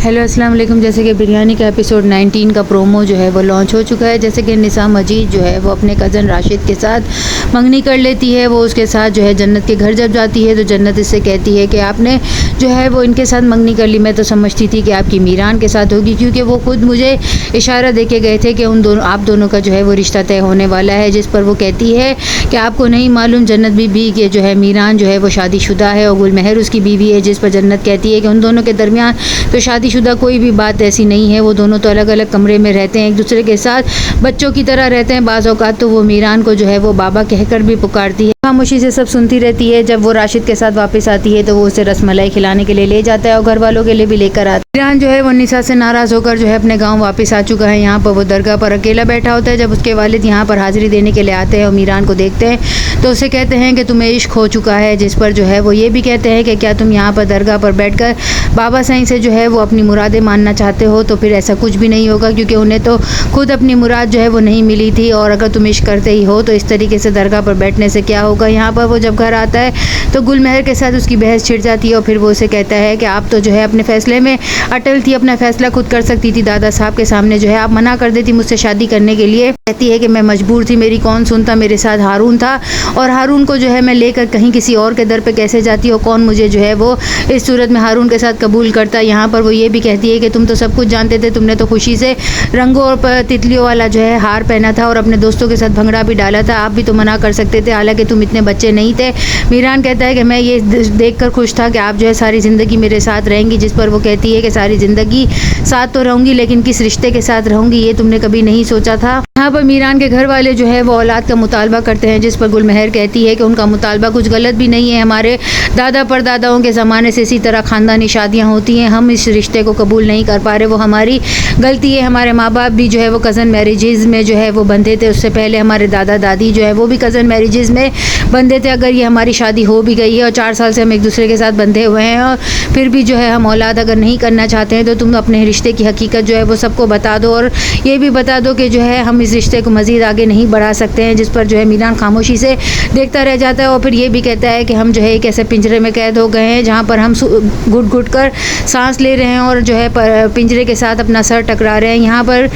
Hello अस्सलाम वालेकुम। जैसे कि बिरयानी का एपिसोड 19 का प्रोमो जो है वो लॉन्च हो चुका है। जैसे कि निसा मजीद जो है वो अपने कज़न राशिद के साथ मंगनी कर लेती है। वो उसके साथ जो है जन्नत के घर जब जाती है तो जन्नत इससे कहती है कि आपने जो है वो इनके साथ मंगनी कर ली। मैं तो समझती थी कि आपकी मीरान के साथ होगी, क्योंकि वो खुद मुझे इशारा दे के गए थे कि आप दोनों का जो है वो रिश्ता तय होने वाला है। जिस पर वो कहती है कि आपको नहीं मालूम जन्नत बीबी के जो है मीरान जो है वो शादीशुदा है और गुलमहर उसकी बीवी है। जिस पर जन्नत कहती है कि उन दोनों के दरमियान तो शादीशुदा कोई भी बात ऐसी नहीं है। वो दोनों तो अलग अलग कमरे में रहते हैं, एक दूसरे के साथ बच्चों की तरह रहते हैं। बाज़ औक़ात तो वो मीरान को जो है वो बाबा कहकर भी पुकारती है। खामोशी से सब सुनती रहती है। जब वो राशिद के साथ वापस आती है तो वो उसे रसमलाई खिलाने के लिए ले जाता है और घर वालों के लिए भी लेकर आता है। मीरान जो है वो निसा से नाराज़ होकर जो है अपने गाँव वापस आ चुका है। यहाँ पर वो दरगाह पर अकेला बैठा होता है। जब उसके वालिद यहाँ पर हाज़िरी देने के लिए आते हैं और मीरान को देखते हैं तो उसे कहते हैं कि तुम्हें इश्क हो चुका है। जिस पर जो है वो ये भी कहते हैं कि क्या तुम यहाँ पर दरगाह पर बैठकर बाबा साईं से जो है वो अपनी मुरादें मानना चाहते हो? तो फिर ऐसा कुछ भी नहीं होगा, क्योंकि उन्हें तो खुद अपनी मुराद जो है वो नहीं मिली थी। और अगर तुम इश्क करते ही हो तो इस तरीके से दरगाह पर बैठने से क्या होगा। यहाँ पर वो जब घर आता है तो गुलमहर के साथ उसकी बहस छिड़ जाती है और फिर वो उसे कहता है कि आप तो जो है अपने फ़ैसले में अटल थी, अपना फ़ैसला खुद कर सकती थी। दादा साहब के सामने जो है आप मना कर देती मुझसे शादी करने के लिए। कहती है कि मैं मजबूर थी, मेरी कौन सुनता, मेरे साथ हारून था और हारून को जो है मैं लेकर कहीं किसी और के दर पे कैसे जाती और कौन मुझे जो है वो इस सूरत में हारून के साथ कबूल करता। यहाँ पर वो ये भी कहती है कि तुम तो सब कुछ जानते थे, तुमने तो खुशी से रंगों और तितलियों वाला जो है हार पहना था और अपने दोस्तों के साथ भंगड़ा भी डाला था। आप भी तो मना कर सकते थे, हालांकि तुम इतने बच्चे नहीं थे। मीरान कहता है कि मैं ये देखकर खुश था कि आप जो है सारी ज़िंदगी मेरे साथ रहेंगी। जिस पर वो कहती है कि सारी ज़िंदगी साथ तो रहूँगी, लेकिन किस रिश्ते के साथ रहूँगी ये तुमने कभी नहीं सोचा था। यहाँ पर मीरान के घर वाले जो है वो औलाद का मुतालबा करते हैं। जिस पर गुलमहर कहती है कि उनका मुतालबा कुछ गलत भी नहीं है। हमारे दादा परदादाओं के ज़माने से इसी तरह ख़ानदानी शादियाँ होती हैं, हम इस रिश्ते को कबूल नहीं कर पा रहे, वो हमारी गलती है। हमारे माँ बाप भी जो है वो कज़न मैरिजेज़ में जो है वो बंधे थे। उससे पहले हमारे दादा दादी जो है वो भी कज़न मैरिजेज़ में बंधे थे। अगर ये हमारी शादी हो भी गई है और 4 साल से हम एक दूसरे के साथ बंधे हुए हैं और फिर भी जो है हम औलाद अगर नहीं करना चाहते हैं तो तुम अपने रिश्ते की हकीकत जो है वो सबको बता दो और ये भी बता दो कि जो है हम इस रिश्ते को मज़ीद आगे नहीं बढ़ा सकते हैं। जिस पर जो है मीरान खामोशी से देखता रह जाता है और फिर ये भी कहता है कि हम जो है एक ऐसे पिंजरे में कैद हो गए हैं जहाँ पर हम घुट घुट कर सांस ले रहे हैं और जो है पिंजरे के साथ अपना सर टकरा रहे हैं। यहाँ पर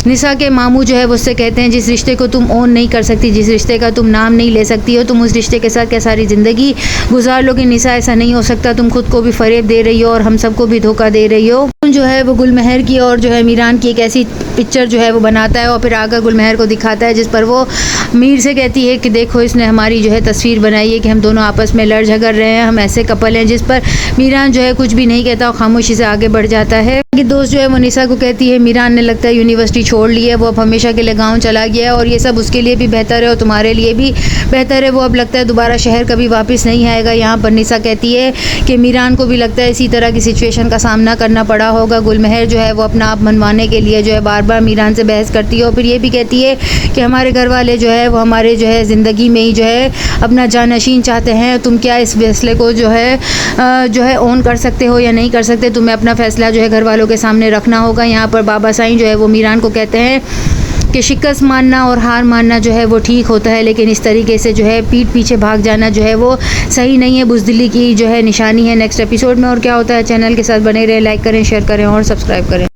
निसा के मामू जो है वो उससे कहते हैं जिस रिश्ते को तुम ओन नहीं कर सकती, जिस रिश्ते का तुम नाम नहीं ले सकती हो, तुम उस रिश्ते के साथ क्या सारी ज़िंदगी गुजार लोगे। निसा ऐसा नहीं हो सकता, तुम खुद को भी फरेब दे रही हो और हम सबको भी धोखा दे रही हो। जो है वो गुलमहर की और जो है मीरान की एक ऐसी पिक्चर जो है वो बनाता है और फिर आकर गुलमहर को दिखाता है। जिस पर वो मीर से कहती है कि देखो इसने हमारी जो है तस्वीर बनाई है कि हम दोनों आपस में लड़ झगड़ रहे हैं, हम ऐसे कपल हैं। जिस पर मीरान जो है कुछ भी नहीं कहता और खामोशी से आगे बढ़ जाता है। कि दोस्त जो है वो निसा को कहती है मीरान ने लगता है यूनिवर्सिटी छोड़ ली है, वो अब हमेशा के लिए गाँव चला गया है और ये सब उसके लिए भी बेहतर है और तुम्हारे लिए भी बेहतर है। वो अब लगता है दोबारा शहर कभी वापस नहीं आएगा। यहाँ पर निसा कहती है कि मीरान को भी लगता है इसी तरह की सिचुएशन का सामना करना पड़ा होगा। गुलमहर जो है वो अपना आप मनवाने के लिए जो है बार बार मीरान से बहस करती है और फिर ये भी कहती है कि हमारे घर वाले जो है वो हमारे जो है ज़िंदगी में ही जो है अपना जानशीन चाहते हैं। तुम क्या इस फैसले को जो है ओन कर सकते हो या नहीं कर सकते, तुम्हें अपना फ़ैसला जो है घर वालों के सामने रखना होगा। यहाँ पर बाबा साईं जो है वो मीरान को कहते हैं कि शिकस्त मानना और हार मानना जो है वो ठीक होता है, लेकिन इस तरीके से जो है पीठ पीछे भाग जाना जो है वो सही नहीं है, बुज़दिली की जो है निशानी है। नेक्स्ट एपिसोड में और क्या होता है चैनल के साथ बने रहे, लाइक करें, शेयर करें और सब्सक्राइब करें।